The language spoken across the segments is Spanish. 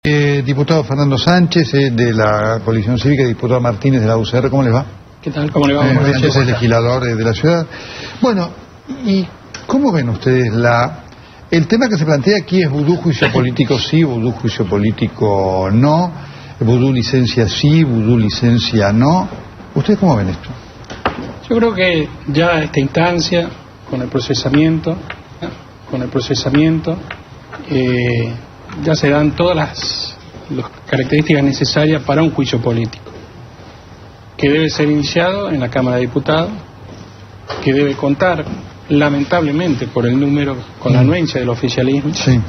Diputado Fernando Sánchez, de la Coalición Cívica, y diputado Martínez de la UCR, ¿cómo le va? ¿Qué tal? ¿Cómo le va? Sánchez es legislador de la ciudad. Bueno, ¿y cómo ven ustedes el tema que se plantea aquí? ¿Es vudú juicio político sí, vudú juicio político no? ¿Vudú licencia sí, vudú licencia no? ¿Ustedes cómo ven esto? Yo creo que ya a esta instancia, con el procesamiento, ya se dan todas las características necesarias para un juicio político, que debe ser iniciado en la Cámara de Diputados, que debe contar, lamentablemente, por el número, con la anuencia del oficialismo, sí,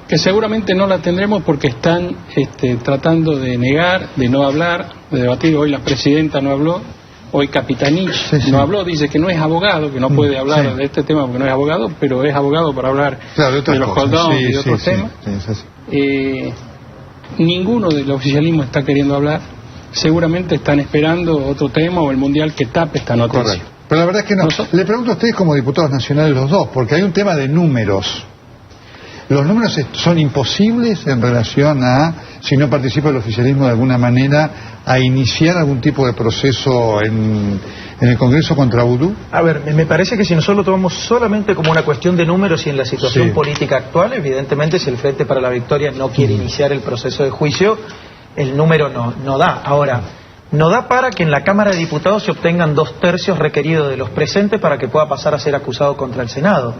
que seguramente no la tendremos porque están tratando de negar, de no hablar, de debatir. Hoy la presidenta no habló, hoy Capitanich no habló, dice que no es abogado, que no puede hablar de este tema porque no es abogado, pero es abogado para hablar de los hold y de otros temas. Ninguno del oficialismo está queriendo hablar, seguramente están esperando otro tema o el Mundial que tape esta noticia. Correcto. Pero la verdad es que no. Le pregunto a ustedes como diputados nacionales los dos, porque hay un tema de números. Los números son imposibles en relación a, si no participa el oficialismo de alguna manera, a iniciar algún tipo de proceso en el Congreso contra vudú. A ver, me parece que si nosotros lo tomamos solamente como una cuestión de números y en la situación política actual, evidentemente si el Frente para la Victoria no quiere iniciar el proceso de juicio, el número no da. Ahora, no da para que en la Cámara de Diputados se obtengan 2/3 requeridos de los presentes para que pueda pasar a ser acusado contra el Senado.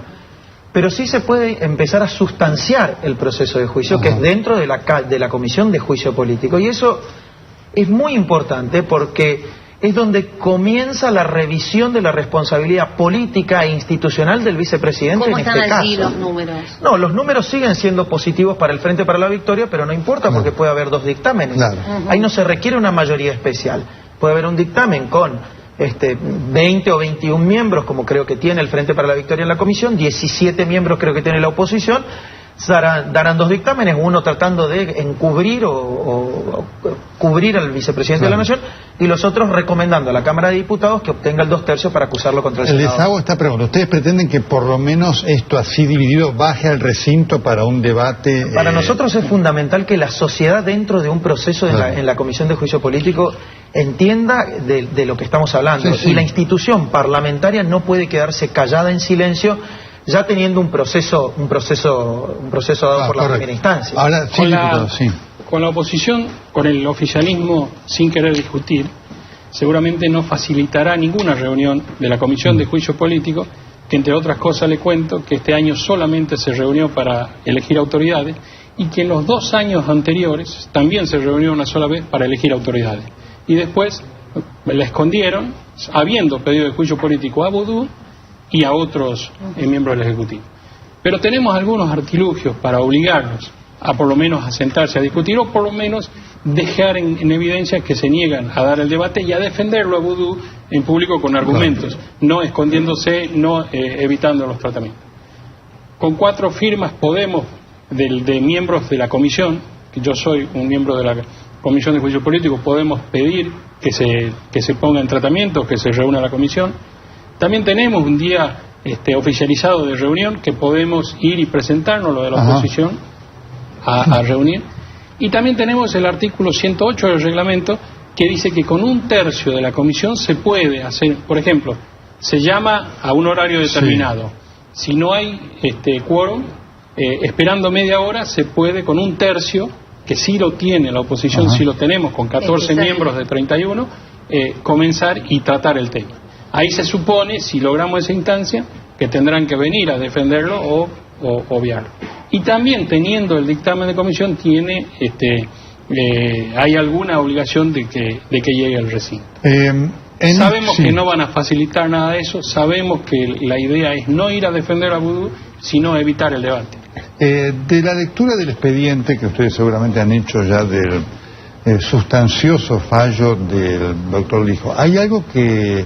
Pero sí se puede empezar a sustanciar el proceso de juicio, que es dentro de la Comisión de Juicio Político. Y eso es muy importante porque es donde comienza la revisión de la responsabilidad política e institucional del vicepresidente en este caso. ¿Cómo están allí los números? No, los números siguen siendo positivos para el Frente para la Victoria, pero no importa porque puede haber 2 dictámenes. Ahí no se requiere una mayoría especial. Puede haber un dictamen con 20 o 21 miembros, como creo que tiene el Frente para la Victoria en la comisión, 17 miembros creo que tiene la oposición, darán 2 dictámenes, uno tratando de encubrir o cubrir al vicepresidente de la Nación, y los otros recomendando a la Cámara de Diputados que obtenga el 2/3 para acusarlo contra el Senado. Les hago esta pregunta. ¿Ustedes pretenden que por lo menos esto así dividido baje al recinto para un debate? Para nosotros es fundamental que la sociedad dentro de un proceso en la Comisión de Juicio Político entienda de lo que estamos hablando. Y la institución parlamentaria no puede quedarse callada en silencio, ya teniendo un proceso dado por la primera instancia. Ahora, con la oposición, con el oficialismo sin querer discutir, seguramente no facilitará ninguna reunión de la Comisión de Juicio Político, que entre otras cosas le cuento que este año solamente se reunió para elegir autoridades y que en los 2 años anteriores también se reunió una sola vez para elegir autoridades. Y después la escondieron, habiendo pedido de juicio político a vudú y a otros miembros del Ejecutivo. Pero tenemos algunos artilugios para obligarlos a por lo menos a sentarse a discutir o por lo menos dejar en evidencia que se niegan a dar el debate y a defenderlo a vudú en público con argumentos, no escondiéndose, no evitando los tratamientos. Con 4 firmas podemos, de miembros de la comisión, que yo soy un miembro de la Comisión de Juicio Político, podemos pedir que se ponga en tratamiento, que se reúna la comisión. También tenemos un día oficializado de reunión que podemos ir y presentarnos lo de la oposición a reunir. Y también tenemos el artículo 108 del reglamento que dice que con 1/3 de la comisión se puede hacer, por ejemplo, se llama a un horario determinado. Si no hay quórum, esperando media hora se puede con 1/3, que sí lo tiene la oposición, sí lo tenemos con 14 miembros de 31, comenzar y tratar el tema. Ahí se supone, si logramos esa instancia, que tendrán que venir a defenderlo o obviarlo. Y también teniendo el dictamen de comisión hay alguna obligación de que llegue al recinto. Sabemos que no van a facilitar nada de eso, sabemos que la idea es no ir a defender a vudú, sino evitar el debate. De la lectura del expediente que ustedes seguramente han hecho ya del sustancioso fallo del doctor Lijo, ¿hay algo que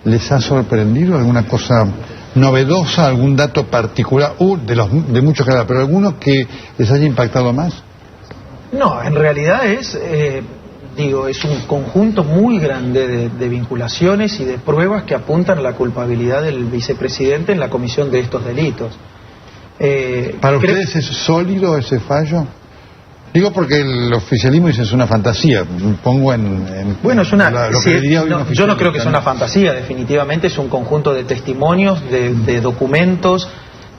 les ha sorprendido? ¿Alguna cosa novedosa, algún dato particular, de muchos que pero alguno que les haya impactado más? No, en realidad es un conjunto muy grande de vinculaciones y de pruebas que apuntan a la culpabilidad del vicepresidente en la comisión de estos delitos. ¿Para ustedes es sólido ese fallo? Digo porque el oficialismo dice es una fantasía. Pongo bueno, es una. lo que diría hoy yo no creo que sea una fantasía. Definitivamente es un conjunto de testimonios, de documentos,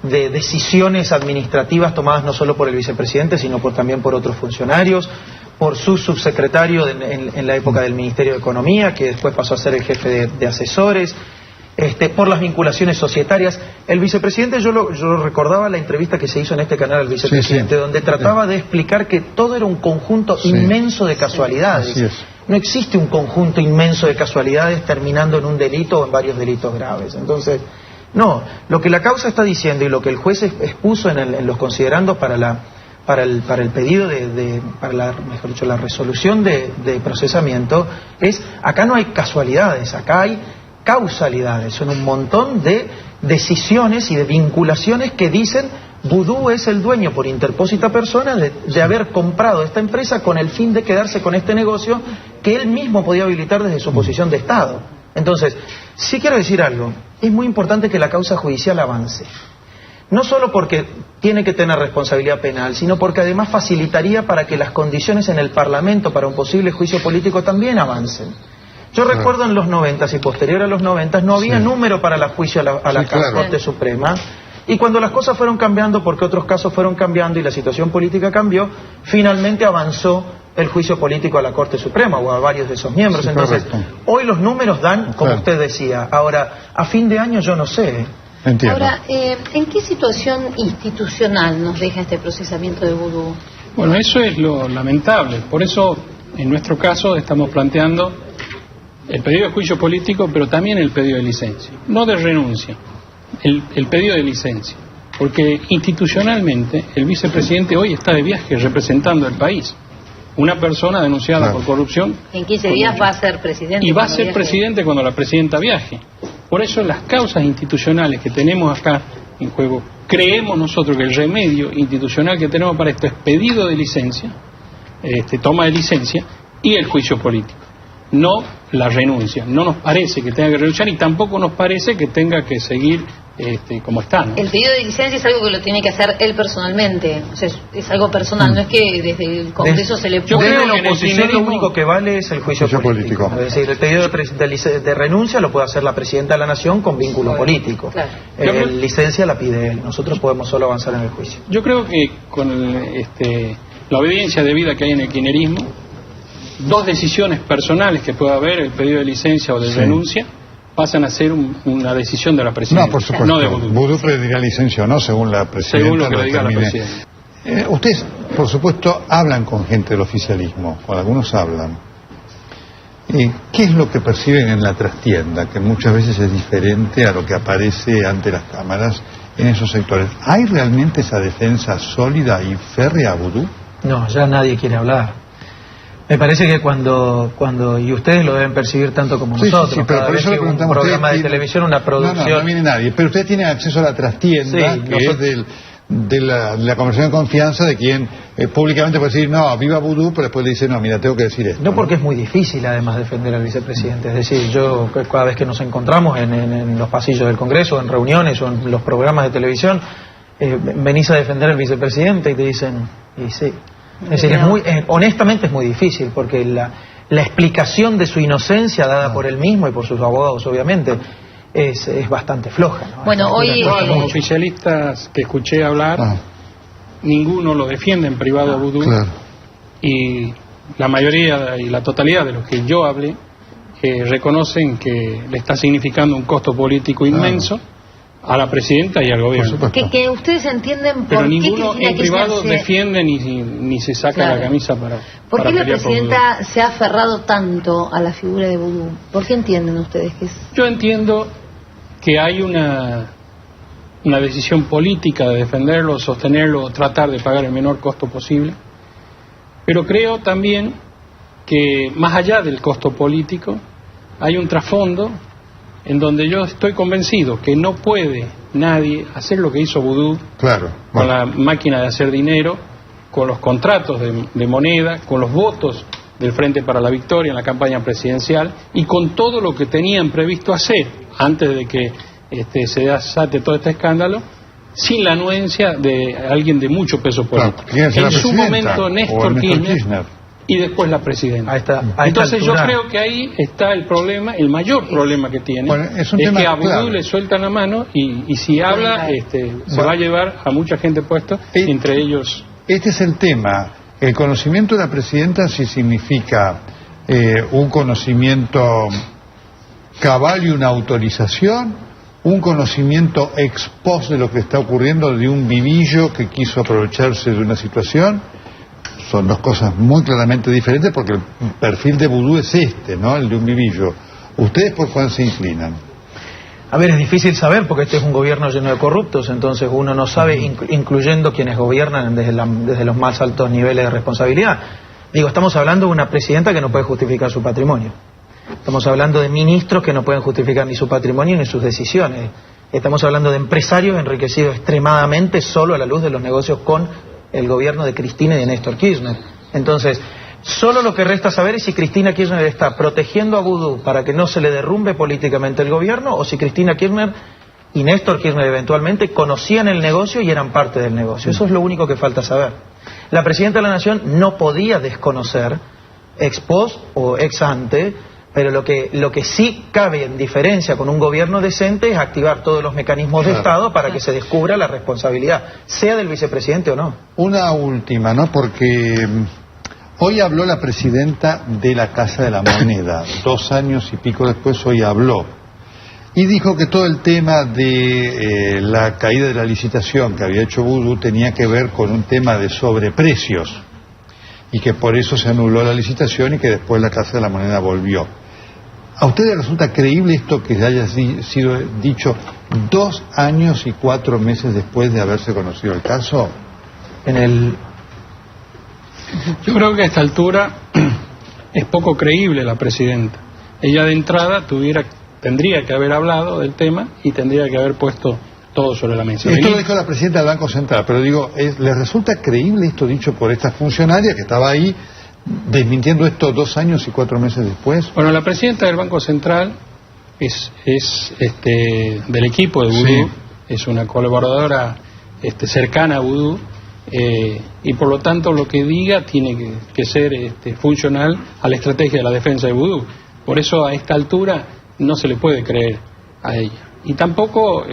de decisiones administrativas tomadas no solo por el vicepresidente, sino también por otros funcionarios, por su subsecretario en la época del Ministerio de Economía, que después pasó a ser el jefe de asesores. Por las vinculaciones societarias. El vicepresidente, yo recordaba la entrevista que se hizo en este canal al vicepresidente, donde trataba de explicar que todo era un conjunto inmenso de casualidades. No existe un conjunto inmenso de casualidades terminando en un delito o en varios delitos graves. Entonces, no, lo que la causa está diciendo y lo que el juez expuso en los considerandos para el pedido mejor dicho, la resolución de procesamiento es, acá no hay casualidades, acá hay causalidades, son un montón de decisiones y de vinculaciones que dicen Vudú es el dueño por interpósita persona de haber comprado esta empresa con el fin de quedarse con este negocio que él mismo podía habilitar desde su posición de Estado. Entonces, sí quiero decir algo, es muy importante que la causa judicial avance. No solo porque tiene que tener responsabilidad penal, sino porque además facilitaría para que las condiciones en el Parlamento para un posible juicio político también avancen. Yo recuerdo en los 90 y posterior a los 90 no había número para el juicio a la Corte Suprema, y cuando las cosas fueron cambiando porque otros casos fueron cambiando y la situación política cambió, finalmente avanzó el juicio político a la Corte Suprema o a varios de esos miembros. Entonces, hoy los números dan, como usted decía. Ahora, a fin de año yo no sé. Entiendo. Ahora, ¿en qué situación institucional nos deja este procesamiento de Vudú? Bueno, eso es lo lamentable. Por eso, en nuestro caso, estamos planteando el pedido de juicio político, pero también el pedido de licencia. No de renuncia, el pedido de licencia. Porque institucionalmente el vicepresidente hoy está de viaje representando al país. Una persona denunciada por corrupción. En 15 días va a ser presidente. Y va a ser presidente cuando la presidenta viaje. Por eso las causas institucionales que tenemos acá en juego, creemos nosotros que el remedio institucional que tenemos para esto es pedido de licencia, toma de licencia y el juicio político. No la renuncia. No nos parece que tenga que renunciar y tampoco nos parece que tenga que seguir como está, ¿no? El pedido de licencia es algo que lo tiene que hacer él personalmente, o sea, es algo personal, no es que desde el Congreso se le... Yo creo que la oposición lo único que vale es el juicio político. Es decir, el pedido de renuncia lo puede hacer la Presidenta de la Nación con vínculo político. Claro. Licencia la pide él, nosotros podemos solo avanzar en el juicio. Yo creo que con la obediencia debida que hay en el kirchnerismo, dos decisiones personales que pueda haber, el pedido de licencia o de renuncia, pasan a ser una decisión de la presidenta. No, por supuesto. No de Vudú. Vudú pedirá licencia o no, según la presidenta. Según lo que le diga la presidenta. Ustedes, por supuesto, hablan con gente del oficialismo, con algunos hablan. ¿Qué es lo que perciben en la trastienda? Que muchas veces es diferente a lo que aparece ante las cámaras en esos sectores. ¿Hay realmente esa defensa sólida y férrea a Vudú? No, ya nadie quiere hablar. Me parece que cuando y ustedes lo deben percibir tanto como nosotros, pero cada por vez eso que un programa de televisión, una producción... No viene nadie, pero ustedes tienen acceso a la trastienda, que es de la conversación de confianza de quien públicamente puede decir, no, viva Vudú, pero después le dice, no, mira, tengo que decir esto. No, porque es muy difícil además defender al vicepresidente, es decir, yo cada vez que nos encontramos en los pasillos del Congreso, en reuniones o en los programas de televisión, venís a defender al vicepresidente y te dicen, y sí... Es decir, honestamente es muy difícil, porque la explicación de su inocencia dada por él mismo y por sus abogados, obviamente, es bastante floja, ¿no? Bueno, hoy... Todos los oficialistas que escuché hablar, ninguno lo defiende en privado a Vudú, y la mayoría y la totalidad de los que yo hablé reconocen que le está significando un costo político inmenso a la presidenta y al gobierno. Que ustedes entienden por pero qué ninguno en privado defiende ni se saca la camisa ¿Por qué la presidenta se ha aferrado tanto a la figura de Vudú? ¿Por qué entienden ustedes que es? Yo entiendo que hay una decisión política de defenderlo, sostenerlo, tratar de pagar el menor costo posible, pero creo también que más allá del costo político hay un trasfondo en donde yo estoy convencido que no puede nadie hacer lo que hizo Vudú con la máquina de hacer dinero, con los contratos de moneda, con los votos del Frente para la Victoria en la campaña presidencial y con todo lo que tenían previsto hacer antes de que se desate todo este escándalo, sin la anuencia de alguien de mucho peso político. Claro, en su momento Néstor Kirchner y después la presidenta. Entonces yo creo que ahí está el problema, el mayor problema que tiene, es que a Vudú le sueltan la mano y si habla se va a llevar a mucha gente puesta, entre ellos. Este es el tema. El conocimiento de la presidenta sí significa un conocimiento cabal y una autorización, un conocimiento ex post de lo que está ocurriendo de un vivillo que quiso aprovecharse de una situación. Son dos cosas muy claramente diferentes porque el perfil de Vudú es ¿no? El de un vivillo. ¿Ustedes por cuál se inclinan? A ver, es difícil saber porque este es un gobierno lleno de corruptos, entonces uno no sabe, incluyendo quienes gobiernan desde los más altos niveles de responsabilidad. Digo, estamos hablando de una presidenta que no puede justificar su patrimonio. Estamos hablando de ministros que no pueden justificar ni su patrimonio ni sus decisiones. Estamos hablando de empresarios enriquecidos extremadamente solo a la luz de los negocios con el gobierno de Cristina y de Néstor Kirchner. Entonces, solo lo que resta saber es si Cristina Kirchner está protegiendo a Vudú para que no se le derrumbe políticamente el gobierno, o si Cristina Kirchner y Néstor Kirchner eventualmente conocían el negocio y eran parte del negocio. Eso es lo único que falta saber. La presidenta de la Nación no podía desconocer ex post o ex ante, pero lo que sí cabe en diferencia con un gobierno decente es activar todos los mecanismos de Estado para que se descubra la responsabilidad, sea del vicepresidente o no. Una última, ¿no? Porque hoy habló la presidenta de la Casa de la Moneda, 2 años y pico después hoy habló, y dijo que todo el tema de la caída de la licitación que había hecho Vudú tenía que ver con un tema de sobreprecios, y que por eso se anuló la licitación y que después la Casa de la Moneda volvió. ¿A ustedes les resulta creíble esto que haya sido dicho 2 años y 4 meses después de haberse conocido el caso? Yo creo que a esta altura es poco creíble la presidenta. Ella de entrada tendría que haber hablado del tema y tendría que haber puesto todo sobre la mesa. Esto lo dijo la presidenta del Banco Central, pero digo, ¿les resulta creíble esto dicho por esta funcionaria que estaba ahí desmintiendo esto 2 años y 4 meses después? Bueno, la presidenta del Banco Central es del equipo de Vudú, sí. Es una colaboradora cercana a Vudú, y por lo tanto lo que diga tiene que ser funcional a la estrategia de la defensa de Vudú. Por eso a esta altura no se le puede creer a ella. Y tampoco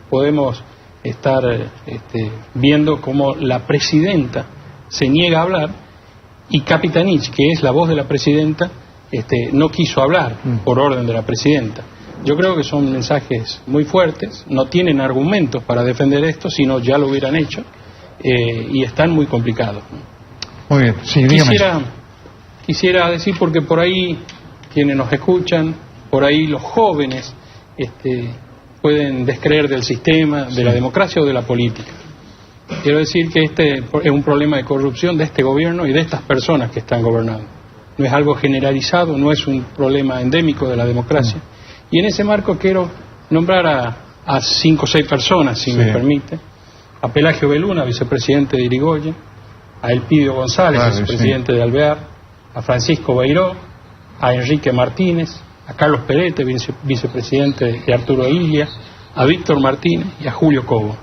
podemos estar viendo cómo la presidenta se niega a hablar y Capitanich, que es la voz de la presidenta, no quiso hablar por orden de la presidenta. Yo creo que son mensajes muy fuertes, no tienen argumentos para defender esto, sino ya lo hubieran hecho, y están muy complicados. Muy bien, sí, dígame. Quisiera decir, porque por ahí quienes nos escuchan, por ahí los jóvenes pueden descreer del sistema, de la democracia o de la política. Quiero decir que este es un problema de corrupción de este gobierno y de estas personas que están gobernando. No es algo generalizado, no es un problema endémico de la democracia. Y en ese marco quiero nombrar a 5 o 6 personas, si me permite. A Pelagio Beluna, vicepresidente de Irigoyen, a Elpidio González, vicepresidente de Alvear, a Francisco Beiró, a Enrique Martínez, a Carlos Perete, vicepresidente de Arturo Illia, a Víctor Martínez y a Julio Cobo.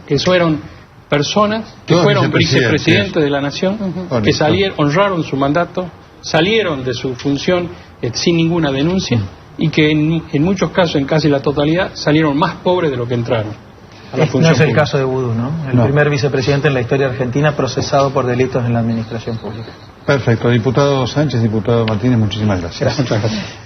Que eso eran personas que fueron vicepresidentes de la Nación, que honraron su mandato, salieron de su función sin ninguna denuncia y que en muchos casos, en casi la totalidad, salieron más pobres de lo que entraron a la función No es el pública. caso de Vudú, ¿no? El primer vicepresidente en la historia argentina procesado por delitos en la administración pública. Perfecto. Diputado Sánchez, diputado Martínez, muchísimas gracias. Muchas gracias.